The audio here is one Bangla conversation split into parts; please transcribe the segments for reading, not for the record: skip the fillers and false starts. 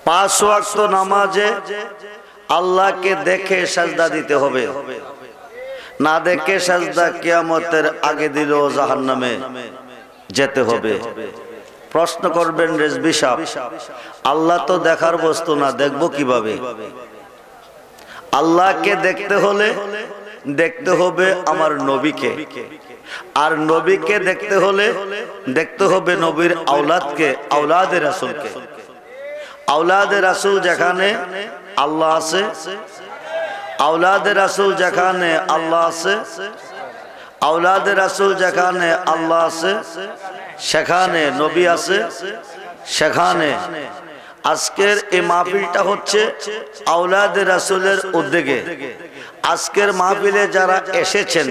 পাঁচ ওয়াক্ত নামাজে আল্লাহকে দেখে সাজদা দিতে হবে, না দেখে সাজদা কিয়ামতের আগে দিলেও জাহান্নামে যেতে হবে। প্রশ্ন করবেন রেজবি সাহেব, আল্লাহ তো দেখার বস্তু না, দেখবো কিভাবে? আল্লাহকে দেখতে হলে দেখতে হবে আমার নবীকে, আর নবীকে দেখতে হলে দেখতে হবে নবীর আওলাদকে, আওলাদে রাসূলকে। আওলাদে রাসূল যেখানে আল্লাহ আছে, আওলাদে রাসূল যেখানে আল্লাহ আছে, আওলাদে রাসূল যেখানে আল্লাহ আছে সেখানে নবী আছে, সেখানে আজকের এই মাহফিলটা হচ্ছে আওলাদে রাসূলের উদ্যোগে। আজকের মাহফিলে যারা এসেছেন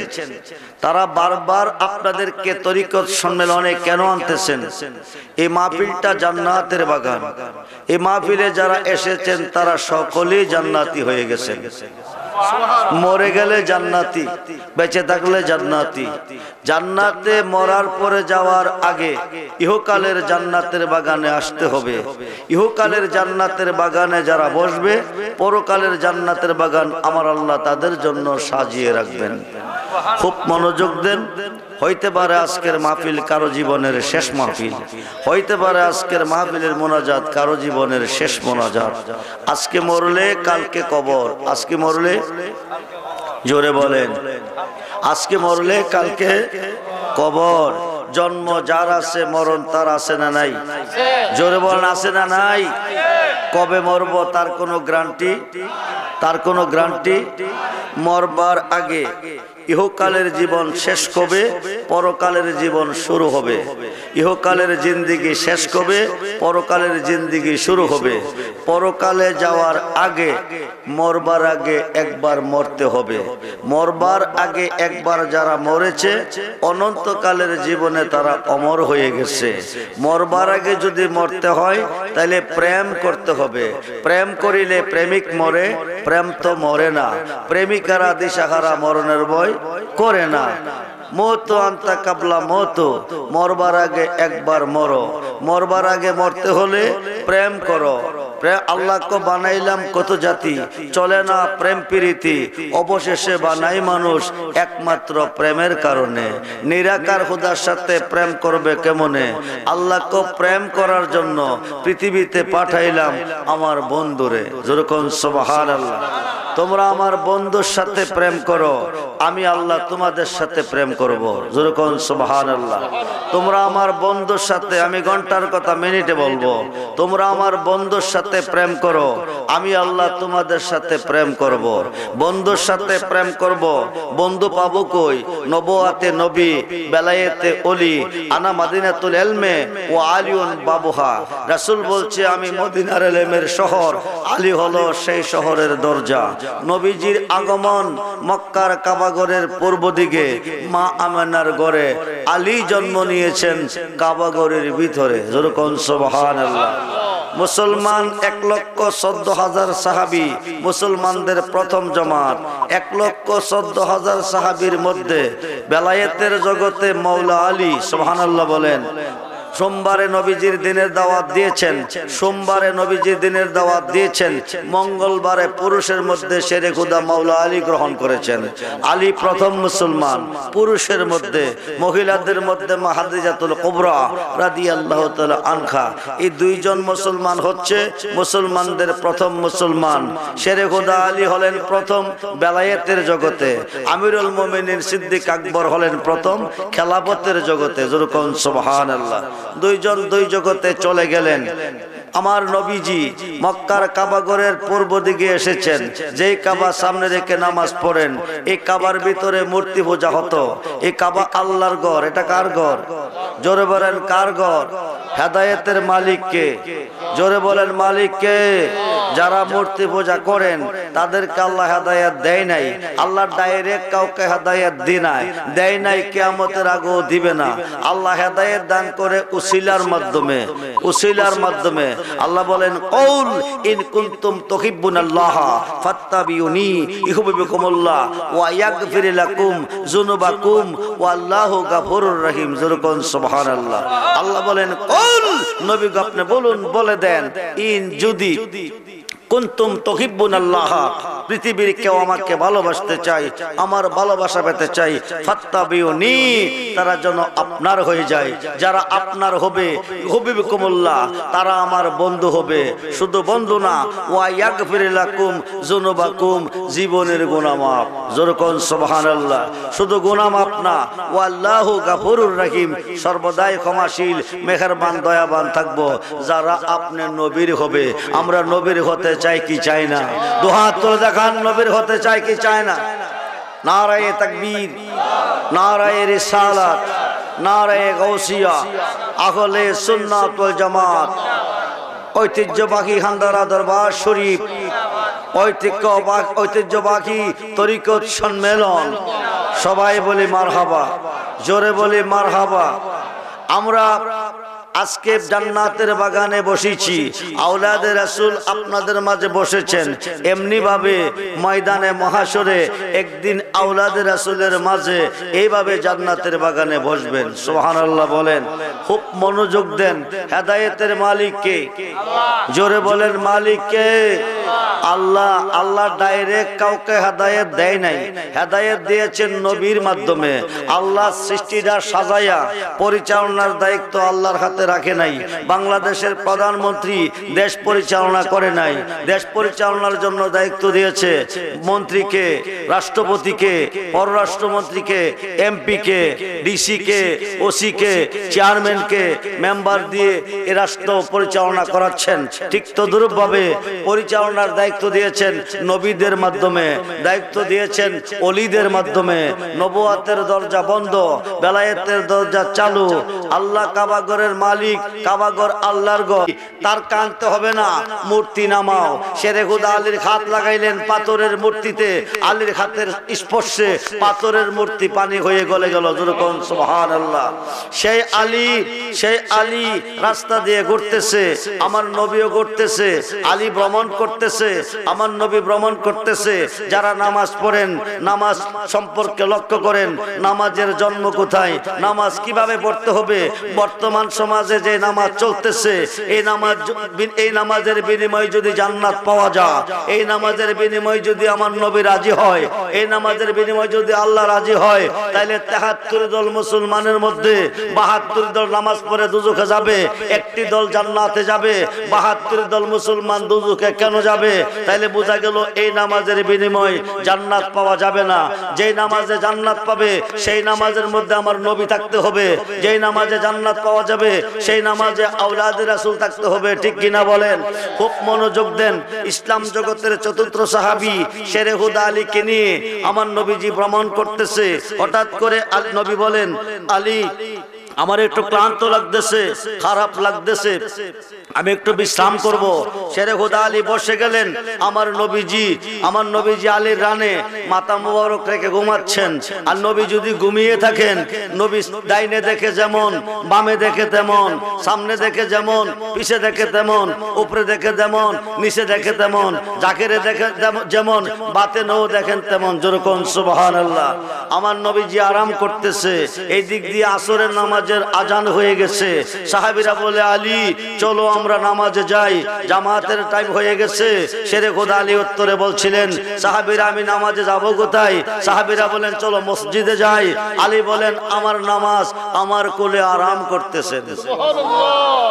তারা বারবার আপনাদেরকে তরিকত সম্মেলনে কেন আনতেছেন? এই মাহফিলটা জান্নাতের বাগান। এই মাহফিলে যারা এসেছেন তারা সকলেই জান্নাতি হয়ে গেছেন। মরে গেলে জান্নাতি, বেঁচে থাকলে জান্নাতি। জান্নাতে মরার পরে যাওয়ার আগে ইহকালের জান্নাতের বাগানে আসতে হবে। ইহকালের জান্নাতের বাগানে যারা বসবে, পরকালের জান্নাতের বাগান আমার আল্লাহ তাদের জন্য সাজিয়ে রাখবেন। খুব মনোযোগ দেন। হইতে পারে আজকের মাহফিল কারো জীবনের শেষ মাহফিল, হইতে পারে আজকের মাহফিলের মোনাজাত কারো জীবনের শেষ মোনাজাত। আজকে মরলে কালকে কবর, আজকে মরলে জোরে বলেন, আজকে মরলে কালকে কবর। জন্ম যার আছে মরণ তার আছে না নাই? জোরে বলেন আছে না নাই? কবে মরব তার কোনো গ্যারান্টি, তার কোনো গ্যারান্টি? মরবার আগে ইহকালের জীবন শেষ কবে, পরকালের জীবন শুরু হবে। ইহকালের জিন্দেগি শেষ কবে, পরকালের জিন্দেগি শুরু হবে। পরকালে যাওয়ার আগে, মরবার আগে একবার মরতে হবে। মরবার আগে একবার যারা মরেছে অনন্তকালের জীবনে তারা অমর হয়ে গেছে। মরবার আগে যদি মরতে হয় তাহলে প্রেম করতে হবে। প্রেম করিলে প্রেমিক মরে, প্রেম তো মরে না। প্রেমিকারা দিশাহারা মরণের ভয় করে না। মতো আন্তা কাবলা মতো, মরবার আগে একবার মরো। মরবার আগে মরতে হলে প্রেম করো। আল্লাহকে বানাইলাম কত জাতি, চলে না প্রেম প্রীতি, অবশেষে বানাই মানুষ একমাত্র প্রেমের কারণে। নিরাকার খোদার সাথে প্রেম করবে কেমনে? আল্লাহকে প্রেম করার জন্য পৃথিবীতে পাঠাইলাম আমার বন্ধুরে। যেরকম সুবহানাল্লাহ। তোমরা আমার বন্ধুর সাথে প্রেম করো, আমি আল্লাহ তোমাদের সাথে প্রেম করব। যেরকম সুবহানাল্লাহ। তোমরা আমার বন্ধুর সাথে, আমি ঘন্টার কথা মিনিটে বলবো, তোমরা আমার বন্ধুর সাথে প্রেম করো, আমি আল্লাহ তোমাদের সাথে প্রেম করব। বন্ধুর সাথে প্রেম করব। বন্ধু পাবো কই? নবুয়াতে নবী, বেলায়েতে ওলি, আনা মাদিনাতুল ইলমে ও আলিউন বাবুহা। রাসূল বলছে আমি মদিনার ইলমের শহর, আলী হলো সেই শহরের দরজা। নবীজির আগমন মক্কার কাবাগরের পূর্ব দিকে মা আমেনার ঘরে, আলী জন্ম নিয়েছেন কাবাগরের ভিতরে। যেরকম সুবহানাল্লাহ। মুসলমান 1,14,000 সাহাবী, মুসলমানদের প্রথম জমাত। 1,14,000 সাহাবীর মধ্যে বেলায়েতের জগতে মওলা আলী, সুবহানাল্লাহ বলেন। সোমবারে নবীজির দিনের দাওয়াত দিয়েছেন, সোমবারে নবীজির দিনের দাওয়াত দিয়েছেন, মঙ্গলবারে পুরুষের মধ্যে শেরে খুদা মাওলা আলী গ্রহণ করেছেন। আলী প্রথম মুসলমান পুরুষের মধ্যে। মহিলাদের মধ্যে মা খাদিজাতুল কুবরা রাদিয়াল্লাহু তাআলা আনহা। এই দুইজন মুসলমান হচ্ছে মুসলমানদের প্রথম মুসলমান। শেরে খুদা আলী হলেন প্রথম বেলায়েতের জগতে। আমিরুল মুমিনিন সিদ্দিক আকবর হলেন প্রথম খেলাফতের জগতে। যেরকম সুবহানাল্লাহ। দুইজন দুই জগতে চলে গেলেন। আমার নবীজি মক্কার কাবাগরের পূর্ব দিকে এসেছেন। যেই কাবা সামনে রেখে নামাজ পড়েন, এই কাবার ভিতরে মূর্তি পূজা হতো। এই কাবা আল্লাহর ঘর। এটা কার ঘর? জোরে বলেন কার ঘর? হেদায়েতের মালিক কে? জোরে বলেন মালিক কে? যারা মূর্তি পূজা করেন তাদেরকে আল্লাহ হেদায়েত দেয় নাই। আল্লাহ ডাইরেক্ট কাউকে হেদায়েত দেয় নাই, কিয়ামতের আগেও দিবে না। আল্লাহ হেদায়েত দান করে উসিলার মাধ্যমে, উসিলার মাধ্যমে। আল্লাহ বলেন কউল ইন কুনতুম তুহিব্বুনাল্লাহ ফাত্তাবিউনি ইউহিব্বুকুমুল্লাহ ওয়া ইয়াগফির লাকুম যুনুবাকুম ওয়াল্লাহু গাফুরুর রহিম। যেরকম সুবহানাল্লাহ। আল্লাহ বলেন কুল, নবী গো আপনি বলুন, বলে দেন, ইন যদি কুনতুম তুহিব্বুনাল্লাহ, পৃথিবীর কেউ আমাকে ভালোবাসতে চাই, আমার ভালোবাসা পেতে চাই, ফাত্তাবিউনি, তারা যেন আপনার হয়ে যায়। যারা আপনার হবে, হুবিবকুমুল্লাহ, তারা আমার বন্ধু হবে। শুধু বন্ধু না, ওয়া ইয়াগফির লাকুম যুনুবাকুম, জীবনের গুনাহ মাফ। জোরে কোন সুবহানাল্লাহ। শুধু গুনাহ মাফ না, ওয়াল্লাহু গাফুরুর রহিম, সর্বদাই ক্ষমাশীল, মেহেরবান, দয়াবান থাকবো। যারা আপনি নবীর হবে, আমরা নবীর হতে চাই কি চাই না? দুহাত তুলে দেখান, নবীর হতে চাই কি চাই না? নারায়ে তাকবীর, নারায়ে রিসালাত, নারায়ে গাউসিয়া, আহলে সুন্নাত ওয়াল জামাত, ঐতিহ্যবাহী হান্দারা দরবার শরীফ, ঐতিহ্যবাহী তরিকত সম্মেলন। সবাই বলি মারহাবা, জোরে বলি মারহাবা। আমরা আজকে জান্নাতের বাগানে বসেছি, আওলাদে রাসূল আপনাদের মাঝে বসেছেন। এমনি ভাবে ময়দানে মহাশরে একদিন আওলাদে রাসূলের মাঝে এইভাবে জান্নাতের বাগানে বসবেন। সুবহানাল্লাহ বলেন, খুব মনোযোগ দেন। হেদায়েতের মালিক কে? জোরে বলেন, মালিক কে? আল্লাহ। আল্লাহ ডাইরেক্ট কাউকে হেদায়েত দেয় নাই, হেদায়েত দিয়েছেন নবীর মাধ্যমে। আল্লাহ সৃষ্টিটা সাজায়া পরিচালনার দায়িত্ব আল্লাহর হাতে রাখে নাই। বাংলাদেশের প্রধানমন্ত্রী দেশ পরিচালনা করে নাই, দেশ পরিচালনার জন্য দায়িত্ব দিয়েছে মন্ত্রীকে, রাষ্ট্রপতিকে, পররাষ্ট্রমন্ত্রীকে, এমপিকে, ডিসিকে, ওসিকে, চেয়ারম্যানকে, মেম্বার দিয়ে এ রাষ্ট্র পরিচালনা করাচ্ছেন। ঠিক তদ্রূপভাবে পরিচালনার দায়িত্ব দিয়েছেন নবীদের মাধ্যমে, দায়িত্ব দিয়েছেন ওলিদের মাধ্যমে। নবুয়াতের দরজা বন্ধ, বেলায়েতের দরজা চালু। আল্লাহ কাবাগরের মালিক, কাবাগর আল্লাহর ঘর। তার কানতে হবে না, মূর্তি নামাও। শেরে খুদা আলীর হাত লাগাইলেন পাথরের মূর্তিতে, আলীর হাতের স্পর্শে পাথরের মূর্তি পানি হয়ে গলে গেল। যেরকম সুবহানাল্লাহ। সেই আলী রাস্তা দিয়ে ঘুরতেছে, আমার নবীও ঘুরতেছে। আলী ভ্রমণ করতেছে, আমার নবী ভ্রমণ করতেছে। যারা নামাজ পড়েন, নামাজ সম্পর্কে লক্ষ্য করেন, নামাজের জন্ম কোথায়, নামাজ কিভাবে পড়তে হবে। বর্তমান সমাজে যে নামাজ চলতেছে, এই নামাজের বিনিময়ে যদি জান্নাত পাওয়া যায়, এই নামাজের বিনিময়ে যদি আমার নবী রাজি হয়, এই নামাজের বিনিময়ে যদি আল্লাহ রাজি হয়, তাহলে ৭৩ দল মুসলমানের মধ্যে ৭২ দল নামাজ পড়ে দুজখে যাবে, একটি দল জান্নাতে যাবে। ৭২ দল মুসলমান দুজখে কেন যাবে? তাইলে বোঝা গেল এই নামাজের বিনিময়ে জান্নাত পাওয়া যাবে না। যেই নামাজে জান্নাত পাবে, সেই নামাজের মধ্যে আমার নবী থাকতে হবে। যেই নামাজে জান্নাত পাওয়া যাবে, সেই নামাজে আওলাদে রাসূল থাকতে হবে। ঠিক কিনা বলেন? খুব মনোযোগ দেন। ইসলাম জগতের চতুর্থ সাহাবী শেরে হুদা আলীকে নিয়ে আমার নবীজি ভ্রমণ করতেছে। হঠাৎ করে নবী বলেন, আলী, আমার একটু ক্লান্ত লাগতেছে, খারাপ লাগতেছে, আমি একটু বিশ্রাম করব। শেরে হুদা আলী বসে গেলেন। আমার নবীজি আলীর রানে মাথা মোবারক রেখে ঘুমাচ্ছেন। আর নবী যদি ঘুমিয়ে থাকেন, নবী ডাইনে দেখে যেমন, বামে দেখে তেমন, সামনে দেখে যেমন, পিছে দেখে তেমন, উপরে দেখে যেমন, নিচে দেখে তেমন, জাকেরে দেখে যেমন, বাতেনও দেখেন তেমন। যেরকম সুবহানাল্লাহ। আমার নবীজি আরাম করতেছে। এই দিক দিয়ে আসরের নামাজের আজান হয়ে গেছে। সাহাবীরা বলে, আলী চলো আমরা নামাজে যাই, জামাতের টাইম হয়ে গেছে। শেরে খুদা আলী উত্তরে বলছিলেন, সাহাবীরা আমি নামাজে যাব কোথায়? সাহাবীরা বলেন, চলো মসজিদে যাই। আলী বলেন, আমার নামাজ আমার কোলে আরাম করতেছেন।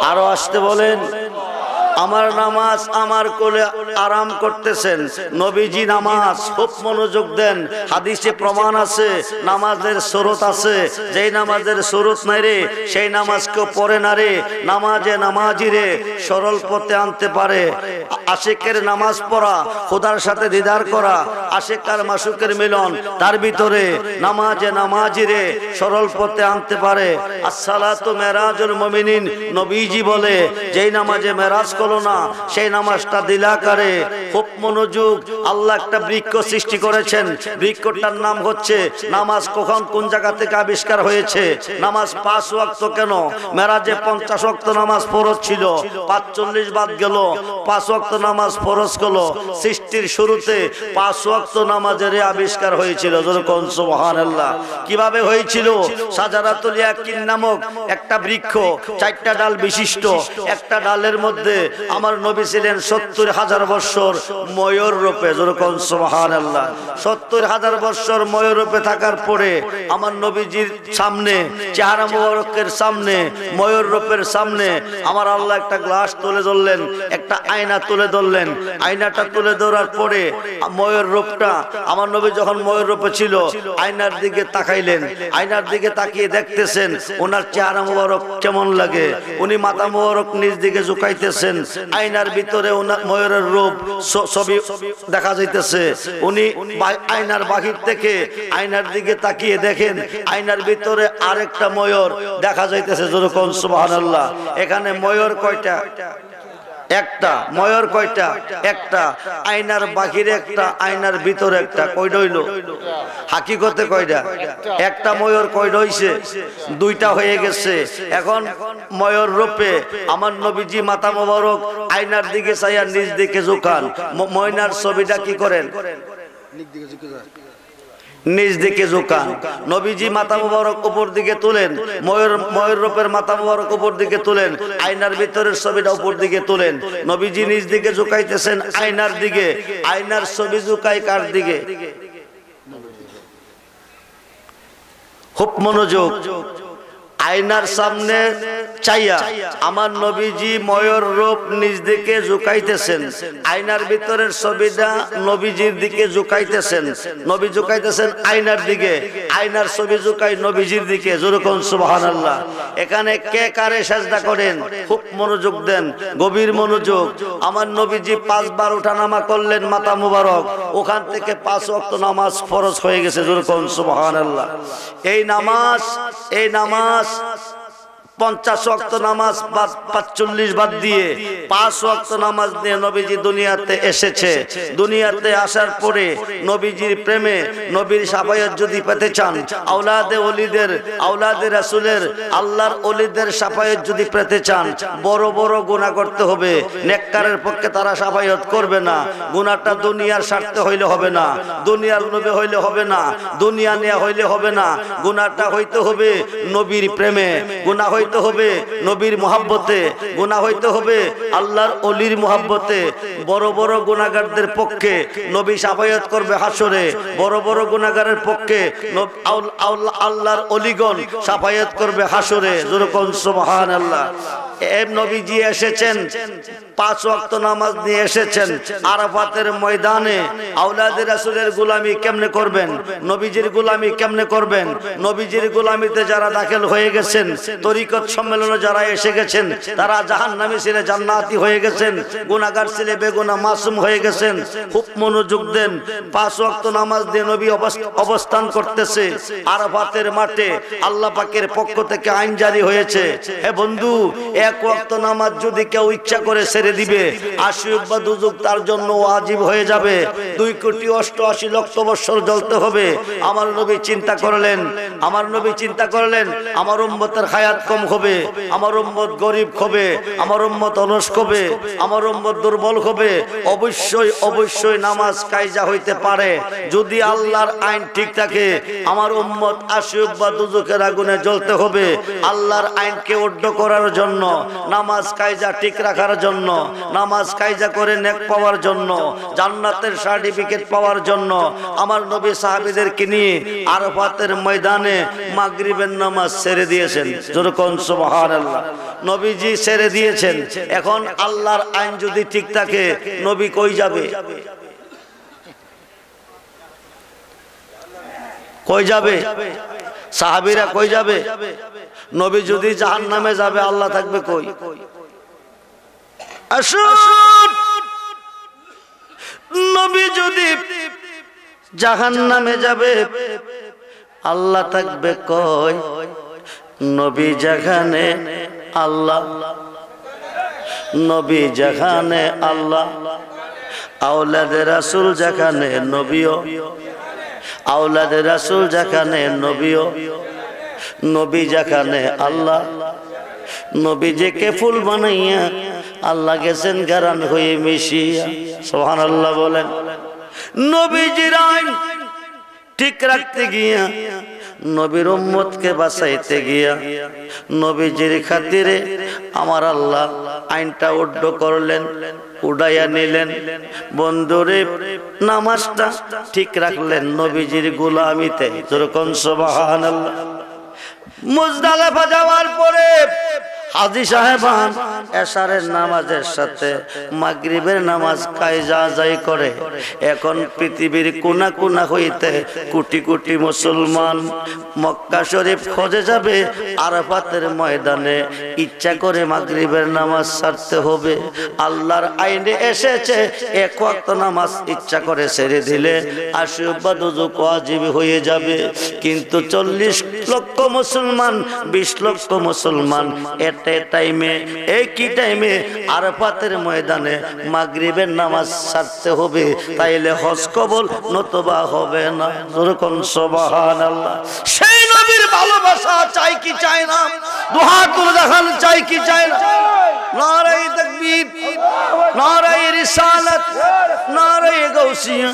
আরো আসতে বলেন, আমার নামাজ আমার কোলে আরাম করতেছেন। নবীজি নামাজ, খুব মনোযোগ দেন। হাদিসে প্রমাণ আছে, নামাজের সুরত আছে। যেই নামাজের সুরত নাই রে, সেই নামাজ কেউ পড়ে না রে। নামাজে নামাজি রে সরল পথে আনতে পারে। আশিকের নামাজ পড়া, খোদার সাথে দিদার করা, আশিক আর মাসুকের মিলন, তার ভিতরে নামাজে নামাজি রে সরল পথে আনতে পারে। আসসালাতু মেরাজুল মুমিনিন, নবীজি বলে, যেই নামাজে মেরাজ করলো না, সেই নামাজটা দিলাকারে। খুব মনোযোগ। আল্লাহ একটা বৃক্ষ সৃষ্টি করেছেন, বৃক্ষটার নাম হচ্ছে নামাজ। কখন কোন জায়গা থেকে আবিষ্কার হয়েছে? নামাজ 5 ওয়াক্ত কেন? মেরাজে 50 ওয়াক্ত নামাজ ফরজ ছিল, 45 বাদ গেল, 5 ওয়াক্ত নামাজ ফরজ হলো। সৃষ্টির শুরুতে 5 ওয়াক্ত নামাজের আবিষ্কার হয়েছিল। যখন সুবহানাল্লাহ। কিভাবে হয়েছিল? শাজারাতুল ইয়াকিন নামক একটা বৃক্ষ, 4টা ডাল বিশিষ্ট। একটা ডালের মধ্যে আমার নবী ছিলেন 70,000 বছর ময়ূর রূপে। যখন সুবহানাল্লাহ। 70,000 বছর ময়ূর রূপে থাকার পরে আমার নবীজির সামনে, চেহারা মুবারকের সামনে, ময়ূর রূপের সামনে আমার আল্লাহ একটা গ্লাস তুলে ধরলেন, একটা আয়না তুলে ধরলেন। আয়নাটা তুলে ধরার পরে ময়ূর রূপটা, আমার নবী যখন ময়ূর রূপে ছিল, আয়নার দিকে তাকাইলেন। আয়নার দিকে তাকিয়ে দেখতেছেন ওনার চেহারা মুবারক কেমন লাগে। উনি মাথা মুবারক নিজ দিকে ঝুঁকাইতেছেন। আয়নার ভিতরে ওনার ময়ূরের রূপ ছবি দেখা যাইতেছে। উনি আয়নার বাহির থেকে আয়নার দিকে তাকিয়ে দেখেন আয়নার ভিতরে আরেকটা ময়ূর দেখা যাইতেছে। যখন সুবহানাল্লাহ। এখানে ময়ূর কয়টা? একটা। ময়ূর কয়টা? একটা। আয়নার বাহিরে একটা, আয়নার ভিতরে একটা। কয়টা হইল? হাকিকতে কয়টা? একটা ময়ূর। কয়টা হইছে? 2টা হয়ে গেছে। এখন ময়ূর রূপে আমার নবীজি মাথা মোবারক আয়নার দিকে চাইয়া নিজ দিকে ঝুঁকান। ময়নার ছবিটা কি করেন? নিজ দিকে ঝুঁকান। নবীজি মাথা মুবারক উপর দিকে তুলেন, ময়ূর রূপের মাথা মুবারক উপর দিকে তুলেন, আয়নার ভিতরের ছবিটা উপর দিকে তুলেন। নবীজি নিজ দিকে ঝুঁকাইতেছেন আয়নার দিকে। আয়নার ছবি ঝুঁকাই কার দিকে? খুব মনোযোগ। আয়নার সামনে চাইয়া আমার নবীজি ময়ূর রূপ নিজ দিকে ঝুঁকাইতেছেন। আয়নার ভিতরের ছবিটা নবীজির দিকে ঝুঁকাইতেছেন। নবী ঝুঁকাইতেছেন আয়নার দিকে, আয়নার ছবি ঝুঁকাই নবীজির দিকে। যেরকম সুবহানাল্লাহ। এখানে কে কারে সাজদা করেন? খুব মনোযোগ দেন, গভীর মনোযোগ। আমার নবীজি 5 বার ওঠানামা করলেন মাথা মুবারক, ওখান থেকে 5 ওয়াক্ত নামাজ ফরজ হয়ে গেছে। যেরকম সুবহানাল্লাহ। এই নামাজ 50 ওয়াক্ত নামাজ 45 বাদ দিয়ে 5 ওয়াক্ত নামাজ নিয়ে নবীজি দুনিয়াতে এসেছে। দুনিয়াতে আসার পরে নবীজির প্রেমে, নবীর শাফায়াত যদি পেতে চান, আওলাদে ওলিদের, আওলাদে রাসূলের, আল্লাহর ওলিদের শাফায়াত যদি পেতে চান, বড় বড় গুনাহ করতে হবে। নেককারের পক্ষে তারা শাফায়াত করবে না। গুনাহটা দুনিয়ার স্বার্থে হইলে হবে না, দুনিয়ার লোভে হইলে হবে না, দুনিয়া নিয়ে হইলে হবে না। গুনাহটা হইতে হবে নবীর প্রেমে, গুনাহ হইতে হবে নবীর মুহাব্বতে, গুনাহ হইতে হবে আল্লাহর ওলির মুহাব্বতে। বড় বড় গুনাহগারদের পক্ষে নবী শাফায়াত করবে হাসরে। বড় বড় গুনাহগারের পক্ষে আল্লাহর ওলিগণ শাফায়াত করবে হাসরে। যেরকম সুবহানাল্লাহ। এই নবীজি এসেছেন 5 ওয়াক্ত নামাজ নিয়ে এসেছেন। আরাফাতের ময়দানে আওলাদে রাসূলের গোলামি কেমনে করবেন? নবীজির গোলামি কেমনে করবেন? নবীজির গোলামিতে যারা দাখিল হয়ে গেছেন, তরিকত সম্মেলনে যারা এসে গেছেন, তারা জাহান্নামী ছেলে জান্নাতি হয়ে গেছেন, গুনাহগার ছেলে বেগুনাহ মাসুম হয়ে গেছেন। খুব মনোযোগ দেন। 5 ওয়াক্ত নামাজ দিয়ে নবী অবস্থান করতেছে আরাফাতের মাঠে। আল্লাহ পাকের পক্ষ থেকে আইন জারি হয়েছে, হে বন্ধু, 1 ওয়াক্ত নামাজ যদি কেউ ইচ্ছা করে ছেড়ে দিবে, 80 বা দুযুগ তার জন্য ওয়াজিব হয়ে যাবে। 2,88,00,000 বছর জ্বলতে হবে। আমার নবী চিন্তা করলেন, আমার উম্মতের হায়াত কম হবে, আমার উম্মত গরিব হবে, আমার উম্মত অলস হবে, আমার উম্মত দুর্বল হবে। অবশ্যই নামাজ কায়জা হইতে পারে যদি আল্লাহর আইন ঠিক থাকে। আমার উম্মত 80 বা দুযুগের আগুনে জ্বলতে হবে। আল্লাহর আইনকে অড্ড করার জন্য, নামাজ কায়জা ঠিক রাখার জন্য, নামাজ কায়জা করে নেক পাওয়ার জন্য, জান্নাতের সার্টিফিকেট পাওয়ার জন্য আমার নবী সাহাবীদেরকে নিয়ে আরাফাতের ময়দানে মাগরিবের নামাজ ছেড়ে দিয়েছেন। যেরকম সুবহানাল্লাহ। নবীজি ছেড়ে দিয়েছেন। এখন আল্লাহর আইন যদি ঠিক থাকে, নবী কই যাবে? কই যাবে? সাহাবীরা কই যাবে? নবী যদি জাহান্নামে যাবে, আল্লাহ থাকবে কই? আসুন, নবী যদি জাহান্নামে যাবে, আল্লাহ থাকবে কই? নবী যেখানে, আল্লাহ নবী যেখানে আল্লাহ, আওলাদে রাসূল যেখানে নবীও, আওলাদে রাসূল যেখানে নবীও, নবী যেখানে আল্লাহ, নবীজিকে ফুল বানাইয়া আল্লাহ গেছেন গারান হয়ে মিশিয়া। সুবহানাল্লাহ বলেন। নবীজির আইন ঠিক রাখতে গিয়া, নবীর উম্মতকে বাঁচাইতে গিয়া, নবীজির খাতিরে আমার আল্লাহ আইনটা উড্ড করলেন, উড়াইয়া নিলেন। বন্ধুরে নামাজটা ঠিক রাখলেন নবীজির গোলামিতে। যেরকম সুবহানাল্লাহ। মুজদালিফা যাওয়ার পরে হাজী সাহেবান এশারের নামাজের সাথে মাগরিবের নামাজ কায়জা যাই করে। এখন পৃথিবীর কোনা কোনা হইতে কোটি কোটি মুসলমান মক্কা শরীফ খোঁজে যাবে আরাফাতের ময়দানে। ইচ্ছা করে মাগরিবের নামাজ ছাড়তে হবে। আল্লাহর আইনে এসেছে এক ওয়াক্ত নামাজ ইচ্ছা করে ছেড়ে দিলে আশীর্বাদ ওযুক ওয়াজিব হয়ে যাবে। কিন্তু 40 লক্ষ মুসলমান, 20 লক্ষ মুসলমান টাইমে, একই টাইমে আরাফাতের ময়দানে মাগরিবের নামাজ ছাড়তে হবে। তাইলে হজ কবুল নতবা হবে না। যেরকম সুবহানাল্লাহ। সেই নবীর ভালোবাসা চাই কি চাই না? দুহাত তুলে দেখান, চাই কি চাই না? নারায়ে তাকবীর, নারায়ে রিসালাত, নারায়ে গাউসিয়া।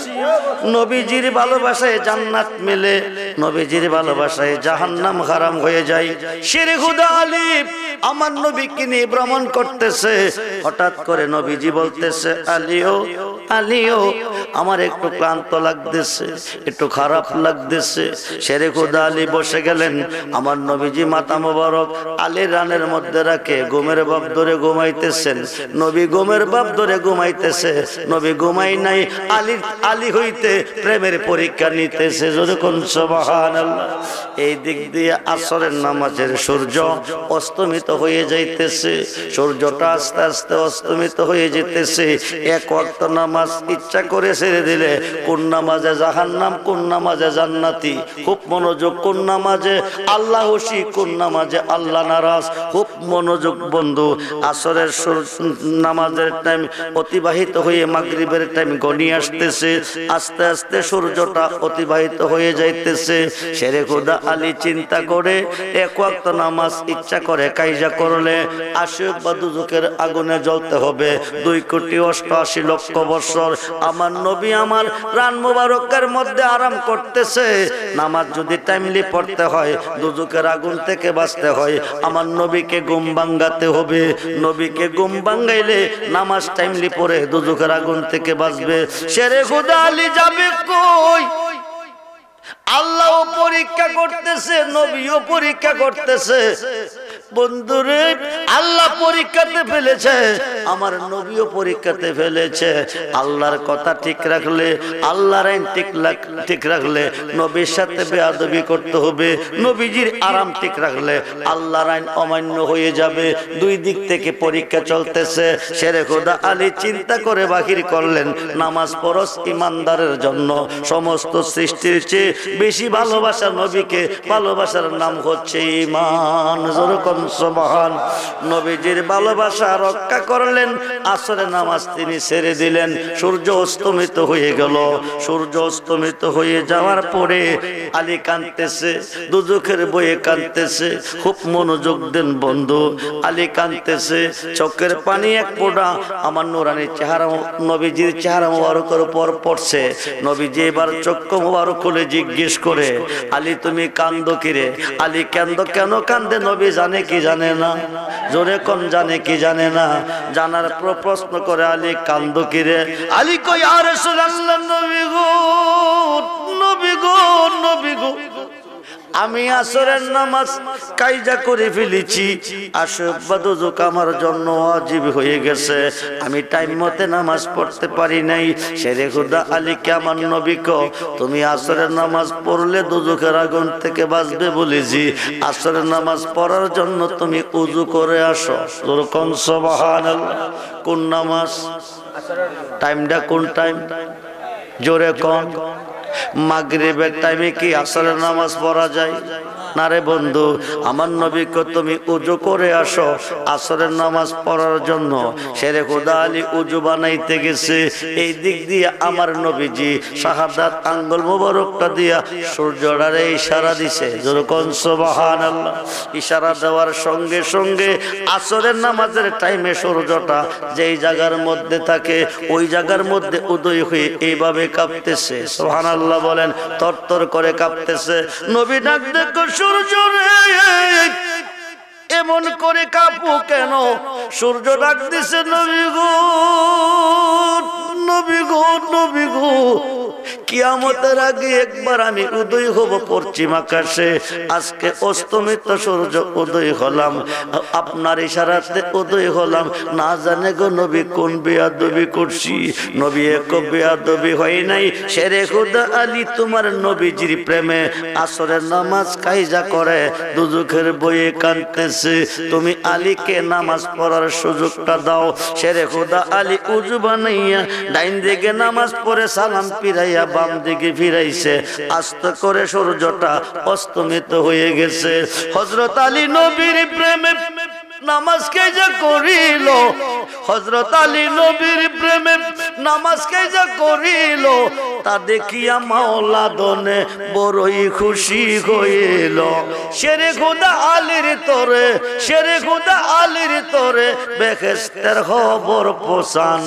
নবীজির ভালোবাসায় জান্নাত মিলে, নবীজির ভালোবাসায় জাহান্নাম হারাম হয়ে যায়। শেরে খুদা আলী আমার নবীকে নিয়ে ভ্রমণ করতেছে। হঠাৎ করে নবীজি বলতেছে, আলীও আলীও আমার একটু ক্লান্ত লাগতেছে, একটু খারাপ লাগতেছে। শেরে খুদা আলী বসে গেলেন। আমার নবীজি মাথা মোবারক আলীর রানের মধ্যে রাখে ঘুমের ভাব ধরে ঘুমাইতেছেন। নবী ঘুমের ভাব ধরে ঘুমাইতেছে। নবী ঘুমাই নাই, আলী হইতে প্রেমের পরীক্ষা নিতেছে। যেরকম সুবহানাল্লাহ। এই দিক দিয়ে আসরের নামাজের সূর্য অস্তমিত হয়ে যাইতেছে। সূর্যটা আস্তে আস্তে অস্তমিত হয়ে যেতেছে। এক ওয়াক্ত নামাজ ইচ্ছা করে ছেড়ে দিলে কোন নামাজে জাহান্নাম, কোন নামাজে জান্নাতি। খুব মনোযোগ। কোন নামাজে আল্লাহ খুশি, কোন নামাজে আল্লাহ নারাজ। খুব মনোযোগ বন্ধু। আসরের নামাজের টাইম অতিবাহিত হয়ে মাগরিবের টাইম গনিয়ে আসতেছে। আস্তে আস্তে সূর্যটা অতিবাহিত হয়ে যাইতেছে। শেরে খুদা আলী চিন্তা করে এক ওয়াক্ত নামাজ ইচ্ছা করে কায়জা করলে আশীর্বাদ দুজকের আগুনে জ্বলতে হবে 2,88,00,000 বছর। আমার নবী আমার রান মুবারকের মধ্যে আরাম করতেছে। নামাজ যদি টাইমলি পড়তে হয়, দুজকের আগুন থেকে বাঁচতে হয়, আমার নবীকে ঘুম ভাঙাতে হবে। নবীকে ঘুম ভাঙাইলে নামাজ টাইমলি পড়ে দুজকের আগুন থেকে বাঁচবে। শেরে খুদা আলী যাবে কই? আল্লাহও পরীক্ষা করতেছে, নবীও পরীক্ষা করতেছে। বন্ধুরে আল্লাহ পরীক্ষাতে ফেলেছে, আমার নবীও পরীক্ষাতে ফেলেছে। আল্লাহর কথা ঠিক রাখলে, আল্লাহর আইন ঠিক রাখলে নবীর সাথে বেয়াদবি করতে হবে। নবীজির আরাম ঠিক রাখলে আল্লাহর আইন অমান্য হয়ে যাবে। দুই দিক থেকে পরীক্ষা চলতেছে। শেরে খুদা আলী চিন্তা করে বাহির করলেন, নামাজ ফরজ ইমানদারের জন্য। সমস্ত সৃষ্টির চেয়ে বেশি ভালোবাসা নবীকে, ভালোবাসার নাম হচ্ছে ঈমান। যেরকম সুবহান। নবীজির ভালোবাসা রক্ষা করলেন। আসরের নামাজ তিনি ছেড়ে দিলেন। সূর্য অস্তমিত হয়ে গেল। সূর্য অস্তমিত হয়ে যাওয়ার পরে আলী কাঁদতেছে, দুজখের বয়ে কাঁদতেছে। খুব মনোযোগ দেন বন্ধু। আলী কাঁদতেছে, চোখের পানি এক ফোঁটা আমার নুরানি চেহারা, নবীজির চেহারা মুবারকের উপর পড়ছে। নবীজি এবার চক্ষু মুবারক খুলে জিজ্ঞেস করে, আলী তুমি কান্দো কিরে? আলী কেন কান্দে নবী জানে কি জানে না? জোরে কোন জানে কি জানে না? জানার প্রশ্ন করে, আলী কান্দো কিরে? আলী কই, ইয়া রাসূলুল্লাহ, নবী গো, নবী গো, নবী গো, আমি আসরের নামাজ কায়জা করে ফেলেছি। আশীর্বাদ ওযুক আমার জন্য ওয়াজিব হয়ে গেছে। আমি টাইম মতে নামাজ পড়তে পারি নাই। শেরে খুদা আলীকে আমার নবী কো, তুমি আসরের নামাজ পড়লে দুজকের আগুন থেকে বাঁচবে বলেছি। আসরের নামাজ পড়ার জন্য তুমি ওযু করে আসো। যেরকম সুবহানাল্লাহ। কোন নামাজ? টাইমটা কোন টাইম? জোরে কোন? মাগরিবের টাইমে কি আসরের নামাজ পড়া যায়? না রে বন্ধু, আমার নবীকে তুমি উজু করে আসো আসরের নামাজ পড়ার জন্য। শেরে খোদা আলী উজু বানাইতে গেছে, এই দিক দিয়ে আমার নবীজি শাহাদাত আঙ্গুল মোবারকটা দিয়া সূর্যটারে ইশারা দিছে। যেরকম সুবহানাল্লাহ। ইশারা দেওয়ার সঙ্গে সঙ্গে আসরের নামাজের টাইমে সূর্যটা যেই জায়গার মধ্যে থাকে ওই জায়গার মধ্যে উদয় হয়ে এইভাবে কাঁপতেছে। সুবহানাল্লাহ বলেন। তরতর করে কাঁপতেছে। নবী ডাক দেখো, সূর্য রে এমন করে কাঁপো কেন? সূর্য ডাক দিছে, নবী গো, নবী গো, নবী গো, কিয়ামতের আগে একবার আমি উদয় হব পশ্চিম আকাশে। আজকে অস্তমিত সূর্য উদয় হলাম, আপনার ইশারাতে উদয় হলাম। না জানে গো নবী কোন বেয়াদবি করছি। নবী এক বেয়াদবি হয় নাই। শেরে খোদা আলী তোমার নবীজির প্রেমে আসরের নামাজ কায়জা করে দুজখের বইয়ে কাঁদতেছে। তুমি আলীকে নামাজ পড়ার সুযোগটা দাও। শেরে খোদা আলী উজু বানাইয়া ডাইন দিকে নামাজ পড়ে সালাম ফিরাইয়া বাম দিকে ফিরাইছে। আস্তে করে সূর্যটা অস্তমিত হয়ে গেছে। হযরত আলী নবীর প্রেমে নামাজ কায়জা করিল। হযরত আলী নবীর প্রেমে নামাজ কায়জা করিল। তা দেখিয়া মাওলা দনে বড়ই খুশি হইল। শেরে খোদা আলীর তরে, শেরে খোদা আলীর তরে বেহেশতের খবর পৌঁছান।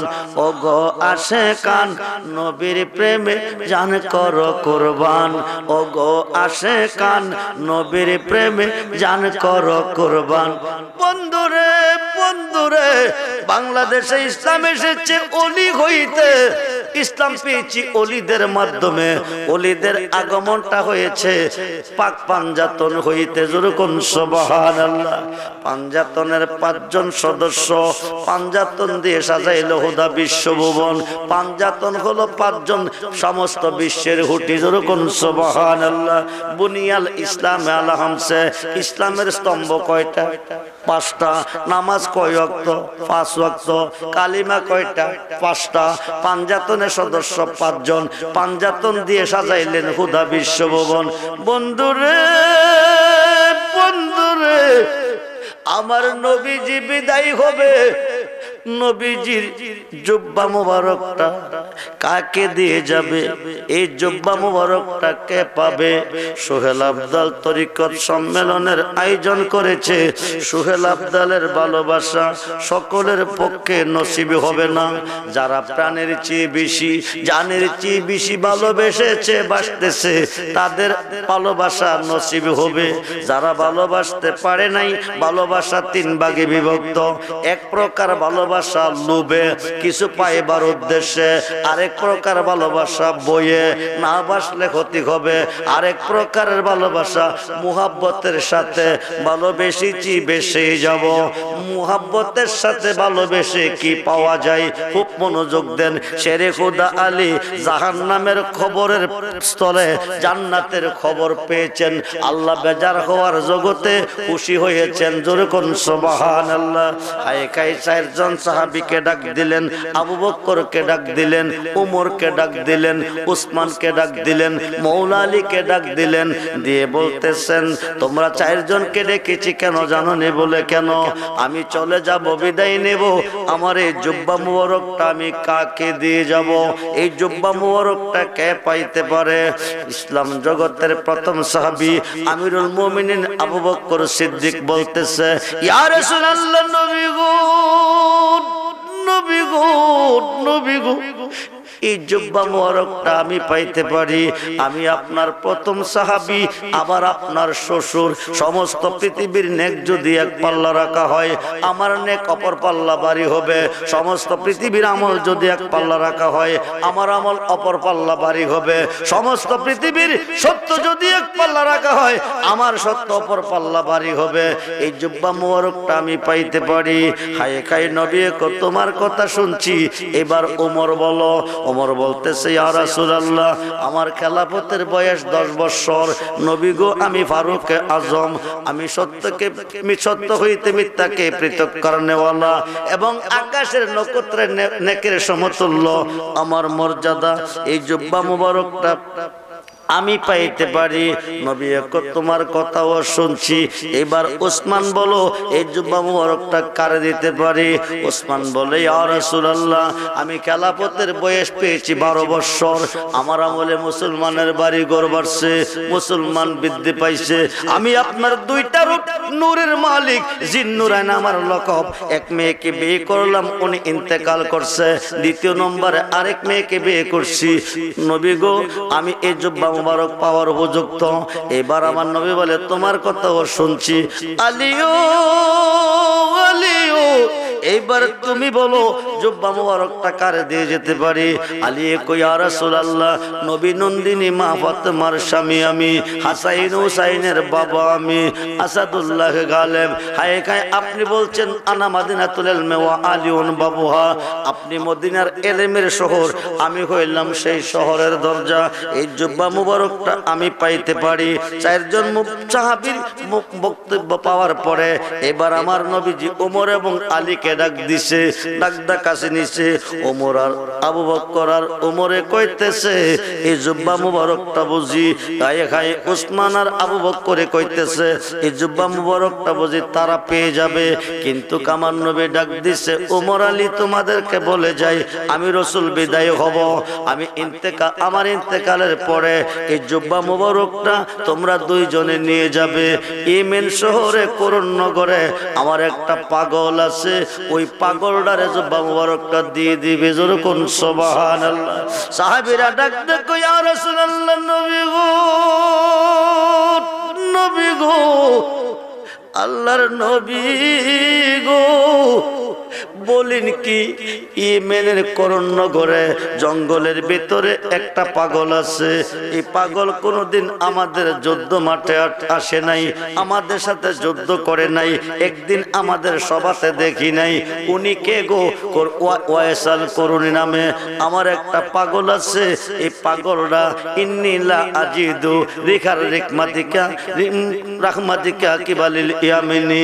ও গো আসে কান নবীর প্রেমে জান কর কুরবান। ও গো আসে কান নবীর প্রেমে জান কর কুরবান। বন্ধুরে, বন্ধুরে, বাংলাদেশে ইসলাম এসেছে অলি হইতে। ইসলাম পেয়েছি অলিদের মাধ্যমে। অলিদের আগমনটা হয়েছে পাক পাঞ্জাতন হইতে। যেরকম সুবহানাল্লাহ। পাঞ্জাতনের 5 জন সদস্য পাঞ্জাতন দিয়ে সাজাইল হুদা বিশ্বভুবন। পাঞ্জাতন হলো 5 জন সমস্ত বিশ্বের হুটি। যেরকম সুবহানাল্লাহ। বুনিয়াল ইসলাম আলা হামসে। ইসলামের স্তম্ভ কয়টা? 5টা। নামাজ কয় ওয়াক্ত? 5 ওয়াক্ত। কালিমা কয়টা? 5টা। পাঞ্জাতনের সদস্য 5 জন। পাঞ্জাতন দিয়ে সাজাইলেন হুদা বিশ্বভুবন। বন্ধুরে, বন্ধুরে, আমার নবীজি বিদায় হবে। নবীজির জুব্বা মুবারকটা কাকে দিয়ে যাবে? এই জুব্বা মুবারকটা কে পাবে? সোহেল আফজাল তরিকত সম্মেলনের আয়োজন করেছে। সোহেল আফজালের ভালোবাসা সকলের পক্ষে নসিব হবে না। যারা প্রাণের চেয়ে বেশি, জানের চেয়ে বেশি ভালোবেসেছে, বাসতেছে, তাদের ভালোবাসা নসিব হবে। যারা ভালোবাসতে পারে নাই, ভালোবাসা 3 ভাগে বিভক্ত। এক প্রকার ভালোবাসা লোভে, কিছু পাইবার উদ্দেশ্যে। আরেক প্রকার ভালোবাসা বইয়ে, না বাসলে ক্ষতি হবে। আরেক প্রকারের ভালোবাসা মুহাব্বতের সাথে। ভালোবেসেছি বেশি যাব। মুহাব্বতের সাথে ভালোবেসে কি পাওয়া যায়? খুব মনোযোগ দেন। শেরে খোদা আলী জাহান্নামের খবরের স্থলে জান্নাতের খবর পেয়েছেন। আল্লাহ বেজার হওয়ার জগতে খুশি হয়েছেন। জোরে কোন সুবহানাল্লাহ। হায় কাই 4 জন সাহাবীকে ডাক দিলেন। আবু বকরকে ডাক দিলেন, উমরকে ডাক দিলেন, উসমানকে ডাক দিলেন, মৌলা আলীকে ডাক দিলেন। দিয়ে বলতেছেন, তোমরা 4 জনকে ডেকেছি কেন জানো নি? বলে কেন? আমি চলে যাব, বিদায় নেব। আমার এই জুব্বা মুবারকটা আমি কাকে দিয়ে যাব? এই জুব্বা মুবারকটা কে পাইতে পারে? ইসলাম জগতের প্রথম সাহাবী আমিরুল মুমিনিন আবু বকর সিদ্দিক বলতেছে, ইয়া রাসূলুল্লাহ, নবী গো, নবী গো, নবী গো, এই জুব্বা মুবারকটা আমি পাইতে পারি? আমি আপনার প্রথম সাহাবী, আবার আপনার শ্বশুর। সমস্ত পৃথিবীর নেক যদি এক পাল্লা রাখা হয়, আমার নেক অপর পাল্লা ভারী হবে। সমস্ত পৃথিবীর আমল যদি এক পাল্লা রাখা হয়, আমার আমল অপর পাল্লা ভারী হবে। সমস্ত পৃথিবীর সত্য যদি এক পাল্লা রাখা হয়, আমার সত্য অপর পাল্লা ভারী হবে। এই জুব্বা মুবারকটা আমি পাইতে পারি? হায় খাই নবী, তোমার কথা শুনছি, এবার ওমর বলো। ওমর বলতেছে, ইয়া রাসূলুল্লাহ, আমার খেলাফতের বয়স 10 বছর। নবী গো, আমি ফারুক আজম। আমি সত্যকে, সত্য হইতে মিথ্যাকে পৃথক করনেওয়ালা এবং আকাশের নক্ষত্রের নেকের সমতুল্য আমার মর্যাদা। এই জুব্বা মুবারকটা আমি পাইতে পারি। নবী তোমার কথাও শুনছি, এবার ওসমান বলো এই জুব্বা মুবারকটা কারে দিতে পারি? ওসমান বলে ইয়া রাসূলুল্লাহ, আমি খেলাফতের বয়স পেয়েছি 12 বছর, আমার আমলে মুসলমানের বাড়ি ঘর বাড়ছে, মুসলমান বৃদ্ধি পাইছে, আমি আপনার দুইটা রূপ নূরের মালিক জিন্নুরাইন আমার লকব। এক মেয়েকে বিয়ে করলাম, উনি ইন্তেকাল করছে, দ্বিতীয় নম্বরে আরেক মেয়েকে বিয়ে করছি। নবী গো, আমি এই জুব্বা মুবারক পাওয়ার উপযুক্ত। এবার আমার নবী বলে তোমার কথাও শুনছি। আলিও আলিও, এইবার তুমি বলো জুব্বা মুবারকটা কারে দিয়ে যেতে পারি? আলী কই ইয়া রাসূলুল্লাহ, নবী নন্দিনী মা ফাতেমার স্বামী আমি, হাসাইন হুসাইনের বাবা আমি, আসাদুল্লাহ গালেব। হায় খায় আপনি বলছেন আনা মাদিনাতুল ইলমি ওয়া আলিউন বাবুহা, আপনি মদিনার ইলমের শহর, আমি হইলাম সেই শহরের দরজা। এই জুব্বা মুবারকটা আমি পাইতে পারি। চারজন সাহাবীর বক্তব্য পাওয়ার পরে এবার আমার নবীজি ওমর এবং আলীকে ডাক দিছে, ডাক কাছে নিছে। ওমর আর আবু বকর আর ওমরে কইতেছে এই জুব্বা মুবারকটা বুঝি গায়ে খায়। উসমান আর আবু বকরে কইতেছে এই জুব্বা মুবারকটা বুঝি তারা পেয়ে যাবে। কিন্তু আমার নবী ডাক দিছে ওমর আলী তোমাদেরকে বলে যাই আমি রাসূল বিদায় হব, আমি আমার ইন্তেকালের পরে এই জুব্বা মুবারকটা তোমরা দুইজনে নিয়ে যাবে। ইয়েমেন শহরে করুন নগরে আমার একটা পাগল আছে, ওই পাগলটারে জুব্বা মুবারকটা দিয়ে দিবে। যেরকম সুবহানাল্লাহ। সাহাবীরা ডাক দেয় ইয়া রাসূলুল্লাহ, নবী গো, নবী গো, আল্লাহর নবী গো, বলেন কি ইয়েমেনের করুণনগরে জঙ্গলের ভিতরে একটা পাগল আছে। এই পাগল কোনোদিন আমাদের যুদ্ধ মাঠে আসে নাই, আমাদের সাথে যুদ্ধ করে নাই, একদিন আমাদের সভাতে দেখি নাই। উনি কে গো? ওয়াইসাল করুনি নামে আমার একটা পাগল আছে। এই পাগলটা ইন্নিলা আজিদু রিখার রিকমাতিকা রাহমাতিকা কিবালিল ইয়ামিনী,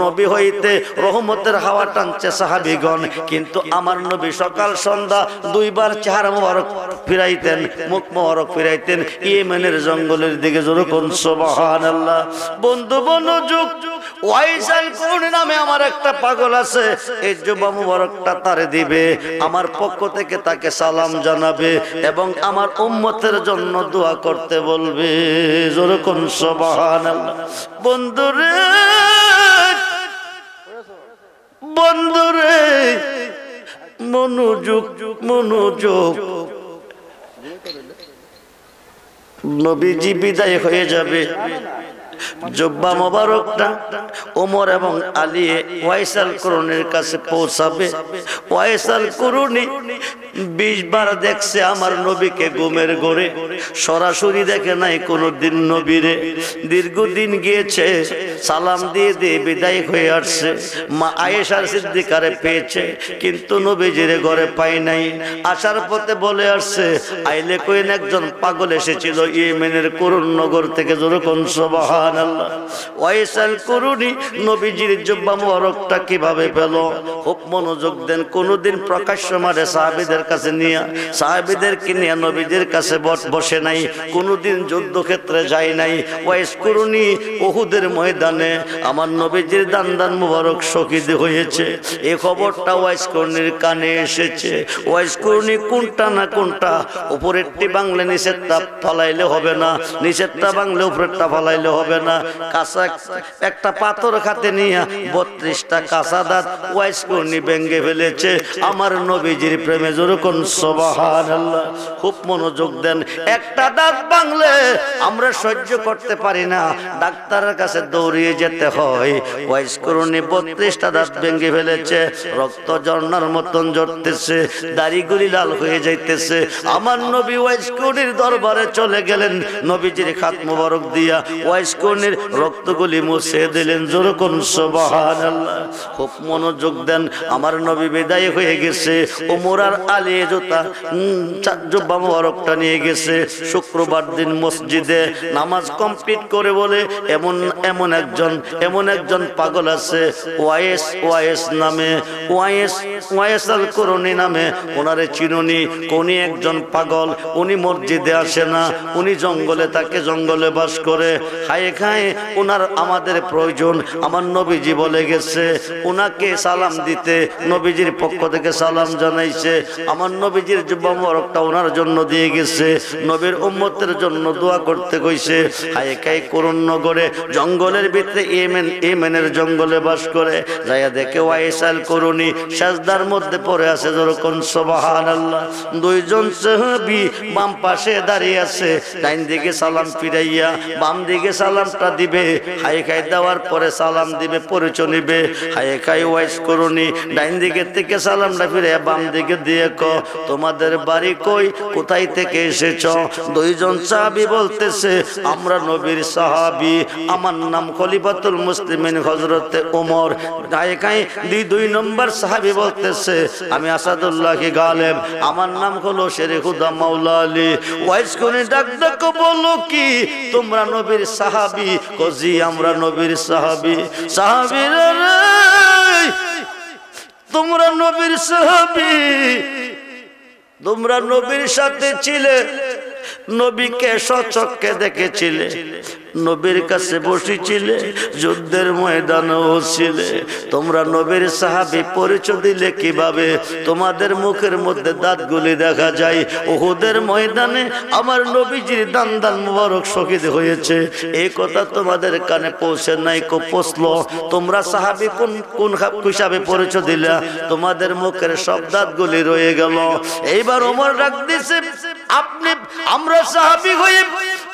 নবী হইতে রহমতের হাওয়া টানছে সাহাবীগণ। কিন্তু আমার নবী সকাল সন্ধ্যা দুইবার চেহারা মোবারক ফিরাইতেন, মুখ মোবারক ফিরাইতেন ইয়েমেনের জঙ্গলের দিকে। যেরকম সুবহানাল্লাহ। বন্ধু মনোযোগ, ওয়াইসাল করুনি নামে আমার একটা পাগল আছে, এই জুব্বা মুবারকটা তারে দিবে, আমার পক্ষ থেকে তাকে সালাম জানাবে এবং আমার উম্মতের জন্য দোয়া করতে বলবে। যেরকম সুবহানাল্লাহ। বন্ধুরে, বন্ধুরে, মনোযোগ, মনোযোগ। নবীজি বিদায় হয়ে যাবে, জুব্বা মোবারকটা ওমর এবং আলী ওয়াইসাল করুনির কাছে পৌঁছাবে। ওয়াইসাল করুনি 20 বার দেখছে আমার নবীকে ঘুমের ঘরে, সরাসরি দেখে নাই কোনোদিন নবীরে। দীর্ঘদিন গিয়েছে, সালাম দিয়ে দিয়ে বিদায় হয়ে আসছে। মা আয়েশা সিদ্দিকারে পেয়েছে কিন্তু নবীজিরে ঘরে পাই নাই। আসার পথে বলে আসছে আইলে কইন একজন পাগল এসেছিল ইয়েমেনের করুণনগর থেকে। যেরকম সুবহানাল্লাহ। ওয়াইসাল করুনি নবীজির জুব্বা মুবারকটা কিভাবে পেল? খুব মনোযোগ দেন। কোনোদিন প্রকাশ্য মারে সাহাবীদের কাছে নিয়ে, সাহাবীদেরকে নিয়ে নবীদের কাছে বসে নাই, কোনোদিন যুদ্ধক্ষেত্রে যায় নাই। ওয়াইস করুনি উহুদের ময়দানে আমার নবীজির দান মুবারক শহীদ হয়েছে, এই খবরটা ওয়াইস করুনির কানে এসেছে। ওয়াইস করুনি কোনটা না কোনটা, উপরেরটি বাংলা নিচেরটা ফলাইলে হবে না, নিচেরটা বাংলা উপরেরটা ফলাইলে হবে না। কাঁচা একটা পাথর খাতে নিয়ে 32টা কাঁচা দাঁত ওয়াইস করুনি ভেঙে ফেলেছে আমার নবীজির প্রেমে। যেরকম সুবহানাল্লাহ। খুব মনোযোগ দেন। একটা দাঁত ভাঙলে আমরা সহ্য করতে পারি না, ডাক্তারের কাছে দৌড়িয়ে যেতে হয়। ওয়াইস করুনি 32টা দাঁত ভেঙে ফেলেছে, রক্ত ঝর্ণার মতন ঝরতেছে, দাড়িগুলি লাল হয়ে যাইতেছে। আমার নবী ওয়াইস করুনির দরবারে চলে গেলেন, নবীজির খাত মোবারক দিয়া ওয়াইস করুনির রক্তগুলি মুছে দিলেন। যেরকম সুবহানাল্লাহ। খুব মনোযোগ দেন। আমার নবী বিদায় হয়ে গেছে। ওমর আর কালি জুতা জুব্বা মুবারকটা নিয়ে গেছে। শুক্রবার দিন মসজিদে নামাজ কমপ্লিট করে বলে এমন একজন পাগল আছে ওয়াইস নামে, ওয়াইস আল কুরনি নামে, ওনারে চিনুনি? উনি একজন পাগল, উনি মসজিদে আসে না, উনি জঙ্গলে থাকে, জঙ্গলে বাস করে। খায়ে খায়ে ওনার আমাদের প্রয়োজন। আমার নবীজি বলে গেছে ওনাকে সালাম দিতে, নবীজির পক্ষ থেকে সালাম জানাইছে। আমার নবীজির জুব্বা মুবারকটা ওনার জন্য দিয়ে গেছে, নবীর উম্মতের জন্য দোয়া করতে কইছে। খায়ে খায়ে করুণনগরে জঙ্গলের ভিতরে ইয়েমেনের জঙ্গলে বাস করে। যাইয়া দেখে ওয়াইস আল কুরনি সাজদার মধ্যে পড়ে আছে। যেরকম সুবহানাল্লাহ। দুইজন সাহাবী বাম পাশে দাঁড়িয়ে আছে, ডাইন দিকে সালাম ফিরাইয়া বাম দিকে সালামটা দিবে। হায়ে খাই দেওয়ার পরে সালাম দিবে, পরিচয় নিবে। হায়ে খাই ওয়াইস কুরনি ডাইন দিকে থেকে সালামটা ফিরাইয়া বাম দিকে দিয়ে তোমাদের বাড়ি কই, কোথায় থেকে এসেছ? দুইজন সাহাবী বলতেছে আমরা নবীর সাহাবী, আমার নাম খলিফাতুল মুসলিমিন হযরতে ওমর। হায়ে খাই দুই নম্বর সাহাবী বলতেছে আমি আসাদুল্লাহ গালেব, আমার নাম হলো শেরে খুদা মাওলা আলী। ওয়াইস কুরনি ডাক বলো কি তোমরা নবীর সাহাবী? কজি আমরা নবীর সাহাবী। সাহাবীরা রে তোমরা নবীর সাহাবী, তোমরা নবীর সাথে ছিলে, নবীকে সচক্ষে দেখেছিলে, নবীর কাছে বসেছিলে, যুদ্ধের ময়দানেও ছিলে। তোমরা নবীর সাহাবী, পরিচয় দিলে কিভাবে? তোমাদের মুখের মধ্যে দাঁতগুলি দেখা যায়। উহুদের ময়দানে আমার নবীজির দান মুবারক শহীদ হয়েছে, এই কথা তোমাদের কানে পৌঁছে নাই? পৌঁছলো? তোমরা সাহাবী কোন হিসাবে পরিচয় দিলা? তোমাদের মুখের সব দাঁতগুলি রয়ে গেল। এইবার ওমর ডাক দিছে আমরা সাহাবী হয়ে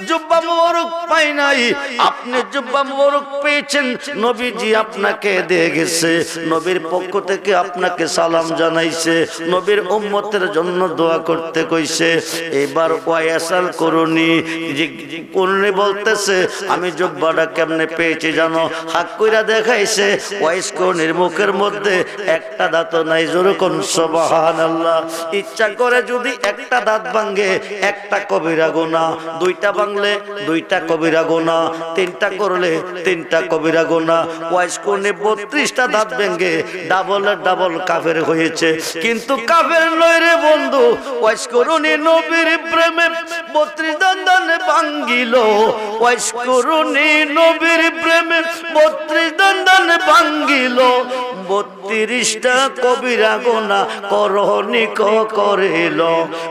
জুব্বা মুবারক পাই নাই, আপনি জুব্বা মুবারক পেয়েছেন, নবীজি আপনাকে দিয়ে গেছে, নবীর পক্ষ থেকে আপনাকে সালাম জানাইছে, নবীর উম্মতের জন্য দোয়া করতে কইছে। এবার ওয়াইস আল কুরনি বলতেছে আমি জুব্বাটা কেমনে পেয়েছি জানো? হাত কইরা দেখাইছে। ওয়াইস কুরনির মুখের মধ্যে একটা দাঁত নাই। যেরকম সুবহানাল্লাহ। ইচ্ছা করে যদি একটা দাঁত ভাঙে একটা কবিরা গুনাহ, দুইটা ভাঙলে দুইটা কবিরা গুনাহ, তিনটা করলে তিনটা কবিরা গুনাহ। ওয়াইস কুরনি 32টা দাঁত ভেঙে ডাবল কাফের হয়েছে। কিন্তু কাফের নয় রে বন্ধু, ওয়াইস কুরনি নবীর প্রেমে 32 দাঁত ভাঙিল। ওয়াইস কুরনি নবীর প্রেমে 32 দাঁত ভাঙিল। 32টা কবিরা গুনাহ করনিক করিল।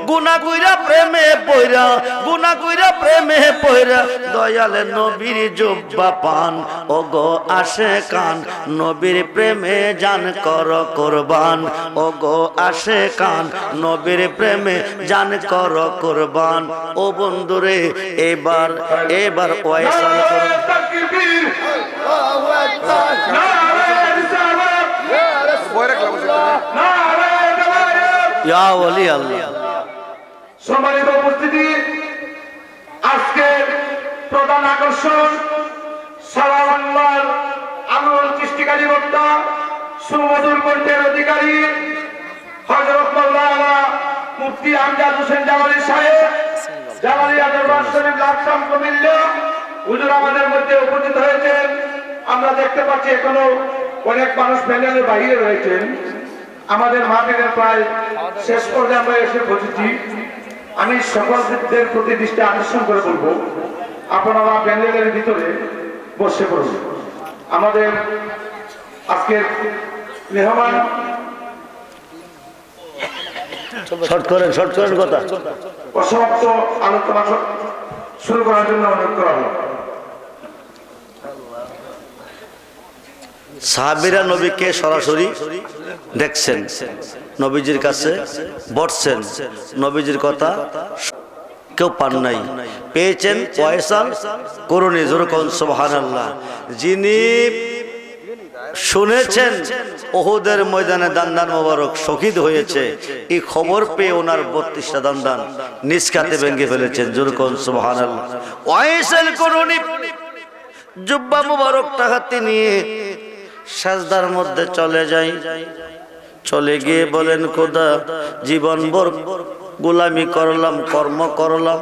গুনাহ কইরা প্রেমে পয়রা, গুনাহ কইরা প্রেমে পয়রা দয়ালে নবীর জুব্বা পান। ওগো আশেকান নবীর প্রেমে জান কর কুরবান। ওগো আশেকান নবীর প্রেমে জান কর কুরবান। ও বন্ধুরে এবার ওয়াইস আল কুরনি ইয়া ওলি আল্লাহ। সম্মানিত উপস্থিতি, আজকের প্রধান আকর্ষণ সারা বাংলার আন্দোলন সৃষ্টিকারী বক্তা, সুমধুর কণ্ঠের অধিকারী হযরত মাওলানা মুফতি আমজাদ হোসেন জামালী সাহেব, জামালিয়া দরবার শরীফ লাকসাম কুমিল্লা হুজুর আমাদের মধ্যে উপস্থিত হয়েছেন। আমরা দেখতে পাচ্ছি এখনো অনেক মানুষ প্যান্ডেলের বাইরে রয়েছেন। আমাদের মাহফিলের প্রায় শেষ পর্যায়ে আমরা এসে পৌঁছেছি। আমি সকলদের প্রতি দৃষ্টি আকর্ষণ করে বলবো আপনারা প্যান্ডেলের ভিতরে বসে পড়ুন। আমাদের আজকের মেহমান কথা অসমাপ্ত আলোচনা শুরু করার জন্য অনুরোধ করা হলো। সাহাবীরা নবীকে সরাসরি দেখছেন, নবীজির কাছে বসছেন, নবীজির কথা কেউ পান নাই, পেয়েছেন ওয়াইস আল কুরনি। যেরকম সুবহানাল্লাহ। যিনি শুনেছেন উহুদের ময়দানে দান্দান মোবারক শহীদ হয়েছে, এই খবর পেয়ে ওনার 32টা দান্দান নিষ্কাতে ভেঙে ফেলেছেন। যেরকম সুবহানাল্লাহ। ওয়াইস আল কুরনি জুব্বা মুবারকটা হাতে নিয়ে সাজদার মধ্যে চলে যাই। চলে গিয়ে বলেন খোদা জীবনভর গোলামি করলাম, কর্ম করলাম,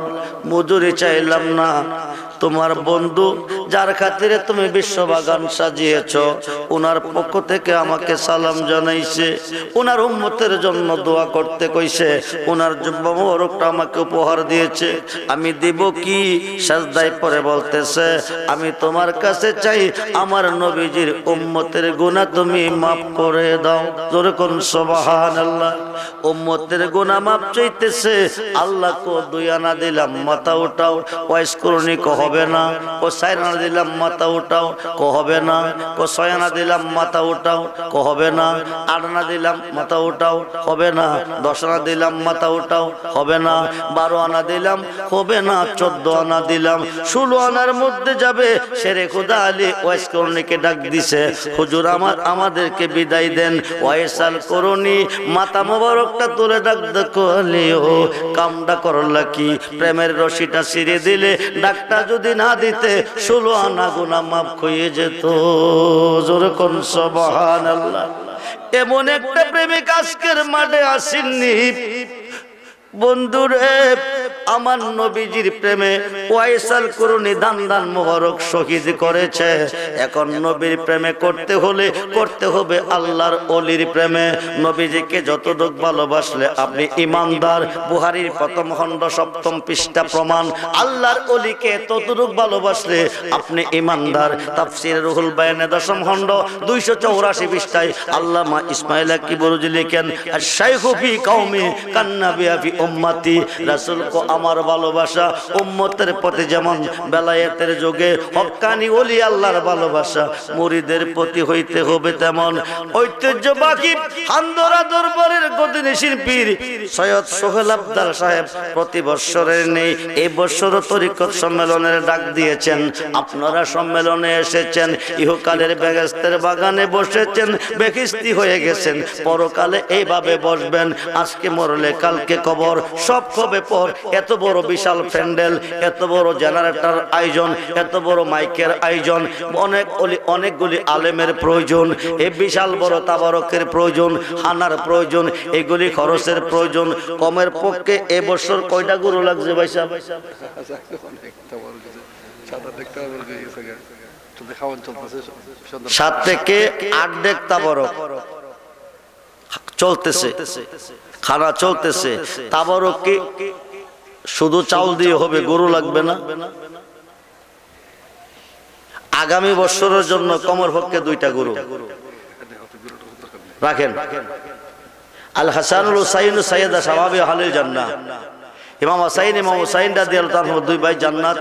মজুরি চাইলাম না, তোমার বন্ধু যার খাতিরে তুমি বিশ্ববাগান সাজিয়েছ ওনার পক্ষ থেকে আমাকে সালাম জানাইছে, ওনার উম্মতের জন্য দোয়া করতে কইছে, ওনার জুব্বা মোবারকটা আমাকে উপহার দিয়েছে, আমি দিব কি? সাজদায় পড়ে বলতেছে আমি তোমার কাছে চাই আমার নবীজির উম্মতের গুনাহ তুমি মাফ করে দাও। জোরে কোন সুবহানাল্লাহ। উম্মতের গুনাহ মাফ চাইতেছে, আল্লাহ কো 2 আনা দিলাম মাথা উঠাও, ওয়াইস করনি কো হবে না, কো 4 আনা দিলাম মাথা উঠাও কো হবে না, কো 6 আনা দিলাম মাথা উঠাও কো হবে না, 8 আনা দিলাম মাথা উঠাও হবে না, 10 আনা দিলাম মাথা উঠাও হবে না, 12 আনা দিলাম হবে না, 14 আনা দিলাম, 16 আনার মধ্যে যাবে। শেরে খোদা আলী ওয়াইস করনিকে ডাক দিছে, হুজুর আমাদেরকে বিদায় দেন। ওয়াইসাল করনি মাথা মোবারকটা তুলে ডাক দেখো আলীও কামটা করলা কি? প্রেমের রশিটা ছিঁড়ে দিলে ডাকটা যদি না দিতে 16 আনা গুনাহ মাফ হয়ে যেত। জোরে কোন সুবহানাল্লাহ। এমন একটা প্রেমিক আজকের মাঠে আসেননি বন্ধুরে, আমার নবীজির প্রেমে ওয়াইসাল করুনি দান দান মোবারক শহীদ করেছে। এখন নবীর প্রেমে করতে হবে আল্লাহর ওলির প্রেমে। নবীজিকে যতটুকু ভালোবাসলে আপনি ইমানদার। বুখারীর প্রথম খণ্ড 7ম পৃষ্ঠা প্রমাণ। আল্লাহর ওলিকে ততটুকু ভালোবাসলে আপনি ইমানদার। তাফসীর রুহুল বায়ানে 10ম খণ্ড 284 পৃষ্ঠায় আল্লামা ইসমাইল কিবরুজি লিখেন, আশ-শাইখু ফি কওমি কান্নাবিয়া ফি উম্মতি। রাসূল কো আমার ভালোবাসা উম্মতের প্রতি যেমন বেলায়েতের যুগে হক্কানি ওলি আল্লাহর ভালোবাসা মুরিদের প্রতি হইতে হবে তেমন। ঐতিহ্যবাহী হান্দরা দরবারের গদিনিশীর পীর সৈয়দ সোহেল আব্দাল সাহেব প্রতি বছরের নেই এই বছরও তরিকত সম্মেলনের ডাক দিয়েছেন। আপনারা সম্মেলনে এসেছেন, ইহকালের বেহেশতের বাগানে বসেছেন, বেখিস্তি হয়ে গেছেন, পরকালে এইভাবে বসবেন। আজকে মরলে কালকে কবর, সব হবে পর। এত বড় বিশাল প্যান্ডেল, এত বড় জেনারেটর আয়োজন, এত বড় মাইকের আয়োজন, অনেকগুলি আলেমের প্রয়োজন, এই বিশাল বড় তাবারকের প্রয়োজন, হানার প্রয়োজন, এগুলি খরচের প্রয়োজন। কমের পক্ষে এবছর কয়টা গরু লাগছে ভাই সাহেব? 7 থেকে 8 ডেক তাবারক চলতেছে, খানা চলতেছে। তাবারক কি শুধু চাউল দিয়ে হবে? গরু লাগবে না? আগামী বছরের জন্য কমর পক্ষে 2টা গরু রাখেন। আল হাসানুল হুসাইন সাইয়্যিদা শাবাবি আহলিল জান্নাহ। ইমাম হুসাইন রাদিয়াল্লাহু তাআলা 2 ভাই জান্নাত।